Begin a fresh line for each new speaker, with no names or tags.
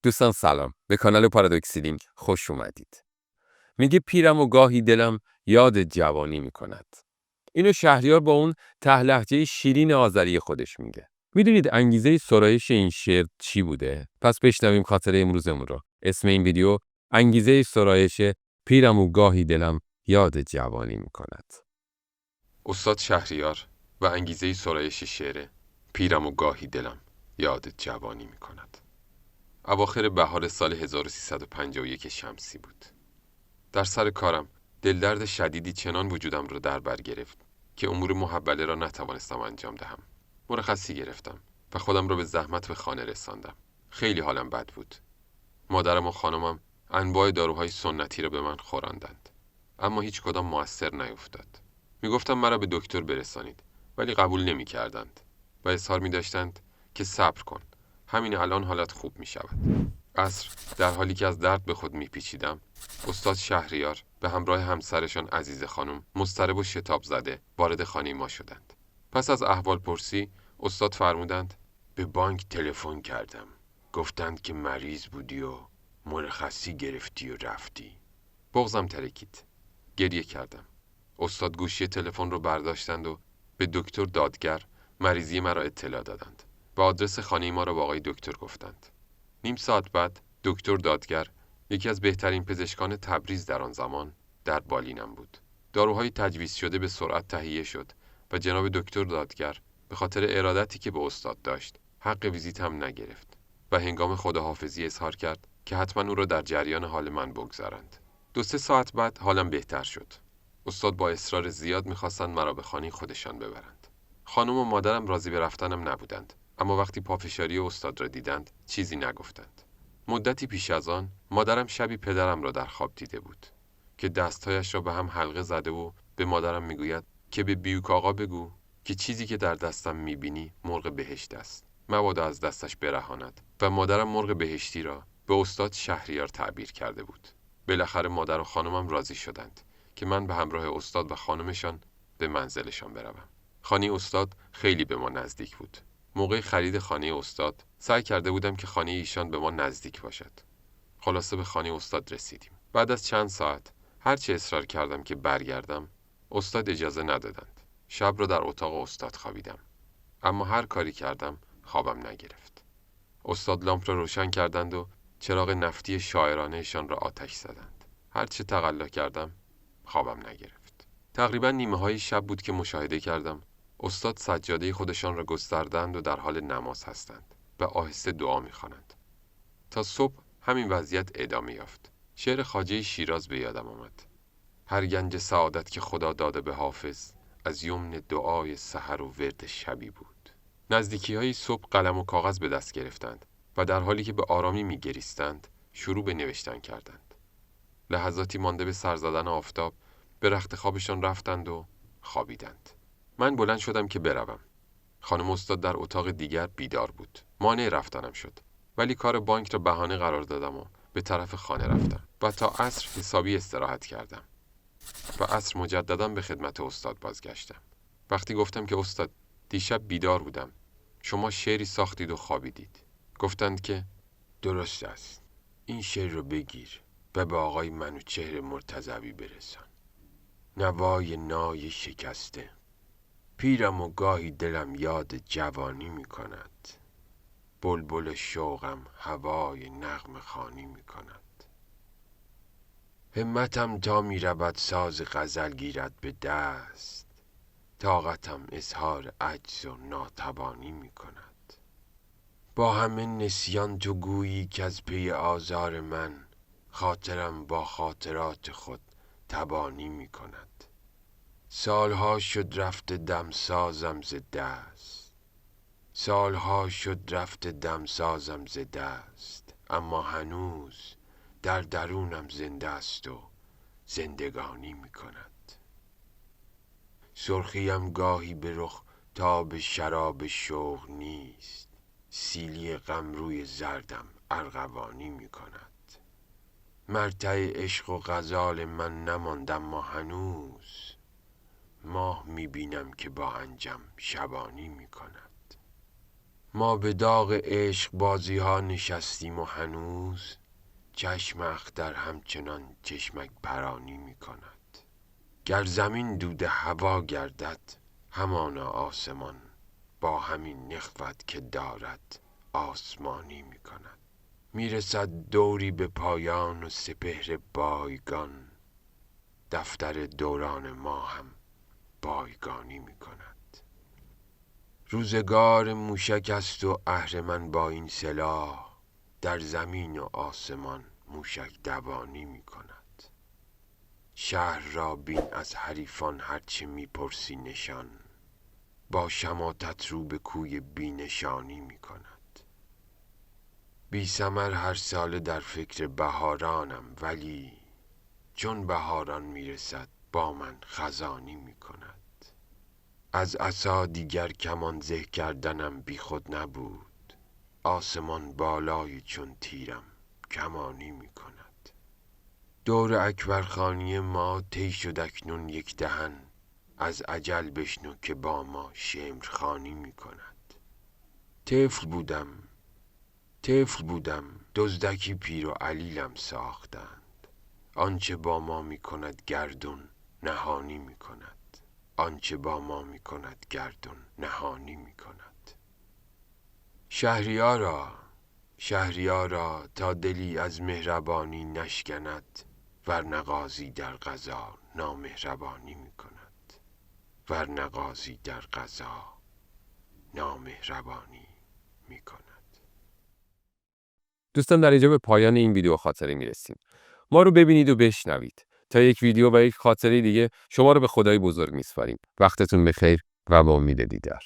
دوستان سلام، به کانال پارادوکس لینک خوش اومدید. میگه پیرم و گاهی دلم یاد جوانی میکند. اینو شهریار با اون ته لهجه شیرین آذری خودش میگه. میدونید انگیزه سرایش این شعر چی بوده؟ پس بشنویم خاطره امروزمون رو. اسم این ویدیو انگیزه سرایش پیرم و گاهی دلم یاد جوانی میکند.
استاد شهریار و انگیزه سرایش شعر پیرم و گاهی دلم یاد جوانی می کند. اواخر بهار سال 1351 شمسی بود. در سر کارم دلدرد شدیدی چنان وجودم را در بر گرفت که امور محوله را نتوانستم انجام دهم. مرخصی گرفتم و خودم را به زحمت به خانه رساندم. خیلی حالم بد بود. مادرم و خانمم انواع داروهای سنتی را به من خوراندند، اما هیچ کدام مؤثر نیفتاد. میگفتم مرا به دکتر برسانید، ولی قبول نمی کردند و اصرار می داشتند که صبر کن، همین الان حالت خوب می شود. عصر در حالی که از درد به خود می پیچیدم، استاد شهریار به همراه همسرشان عزیز خانم مضطرب و شتاب زده وارد خانه ما شدند. پس از احوال پرسی استاد فرمودند به بانک تلفن کردم، گفتند که مریض بودی و مرخصی گرفتی و رفتی. بغضم ترکید. گریه کردم. استاد گوشی تلفن رو برداشتند و به دکتر دادگر مریضی مرا اطلاع دادند و آدرس خانه ما را با آقای دکتر گفتند. نیم ساعت بعد دکتر دادگر، یکی از بهترین پزشکان تبریز در آن زمان، در بالینم بود. داروهای تجویز شده به سرعت تهیه شد و جناب دکتر دادگر به خاطر ارادتی که به استاد داشت حق ویزیت هم نگرفت و هنگام خداحافظی اظهار کرد که حتما او را در جریان حال من بگذارند. 2-3 ساعت بعد حالم بهتر شد. استاد با اصرار زیاد می‌خواستند مرا به خانه خودشان ببرند. خانم و مادرم راضی به رفتنم نبودند، اما وقتی پافشاری استاد را دیدند چیزی نگفتند. مدتی پیش از آن مادرم شبی پدرم را در خواب دیده بود که دستهایش را به هم حلقه زده و به مادرم میگوید که به بیوک آقا بگو که چیزی که در دستم میبینی مرغ بهشت است، مبادا از دستش برهاند. و مادرم مرغ بهشتی را به استاد شهریار تعبیر کرده بود. بالاخره مادر و خانمم راضی شدند که من به همراه استاد و خانمشان به منزلشان بروم. خانه استاد خیلی به ما نزدیک بود. موقع خرید خانه استاد سعی کرده بودم که خانه ایشان به ما نزدیک باشد. خلاصه به خانه استاد رسیدیم. بعد از چند ساعت هرچه اصرار کردم که برگردم، استاد اجازه ندادند. شب را در اتاق استاد خوابیدم. اما هر کاری کردم خوابم نگرفت. استاد لامپ را روشن کردند و چراغ نفتی شاعرانه‌شان را آتش زدند. هرچه تقلا کردم خوابم نگرفت. تقریبا نیمه های شب بود که مشاهده کردم استاد سجاده خودشان را گستردند و در حال نماز هستند و آهسته دعا می‌خوانند. تا صبح همین وضعیت ادامه یافت. شعر خواجه شیراز به یادم آمد. هر گنج سعادت که خدا داده به حافظ، از یمن دعای سحر و ورد شبی بود. نزدیکی های صبح قلم و کاغذ به دست گرفتند و در حالی که به آرامی می‌گریستند شروع به نوشتن کردند. لحظاتی مانده به سر زدن آفتاب به رخت خوابشان رفتند و خوابیدند. من بلند شدم که بروم. خانم استاد در اتاق دیگر بیدار بود. مانع رفتنم شد، ولی کار بانک را بهانه قرار دادم و به طرف خانه رفتم و تا عصر حسابی استراحت کردم و عصر مجددا به خدمت استاد بازگشتم. وقتی گفتم که استاد دیشب بیدار بودم، شما شعری ساختید و خوابیدید، گفتند که درست است، این شعر رو بگیر و به آقای منوچهر مرتضوی برسان. نوای نای شکسته. پیرم و گاهی دلم یاد جوانی می کند. بلبل شوقم هوای نغمه خوانی می کند. همتم تا می رود ساز غزل گیرد به دست، طاقتم اظهار عجز و ناتوانی می کند. با همه نسیان تو گویی که از پی آزار من، خاطرم با خاطرات خود تبانی می کند. سالها شد رفته دمسازم ز دست، سالها شد رفته دمسازم ز دست، اما هنوز در درونم زنده است و زندگانی می کند. سرخیم گاهی به رخ تا به شراب شوق نیست، سیلی غم روی زردم ارغوانی می کند. مرتع عشق و غزال من نماند، اما هنوز ماه می بینم که با انجم شبانی می کند. ما به داغ عشق بازی ها نشستیم و هنوز چشم اختر همچنان چشمک پرانی می کند. گر زمین دود هوا گردد همانا آسمان با همین نخوت که دارد آسمانی می کند. می رسد دوری به پایان و سپهر بایگان، دفتر دوران ما هم بایگانی می کند. روزگار موشک است و اهرمن با این سلاح در زمین و آسمان موشک دوانی می کند. شهر را بین از حریفان هرچه می پرسی نشان، با شماتت رو به کوی بینشانی می کند. بی ثمر هر ساله در فکر بهارانم، ولی چون بهاران می رسد با من خزانی می کند. از عصا دیگر کمان زه کردنم بی خود نبود، آسمان بالای چون تیرم کمانی می کند. دور اکبرخانی ما طی شد اکنون یک دهن، از اجل بشنو که با ما شمرخوانی می کند. طفل بودم دزدکی پیر و علیلم ساختند، آنچه با ما می کند گردون نهانی می کند. آنچه با ما می کند گردون نهانی می کند. شهریارا تا دلی از مهربانی نشکند، ورنه قاضی در قضا نامهربانی می کند. ورنه قاضی در قضا نامهربانی می کند.
دوستان در اینجا به پایان این ویدیو خاطره میرسیم. ما رو ببینید و بشنوید. تا یک ویدیو و یک خاطره دیگه شما رو به خدای بزرگ میسپاریم. وقتتون بخیر و با امید دیدار.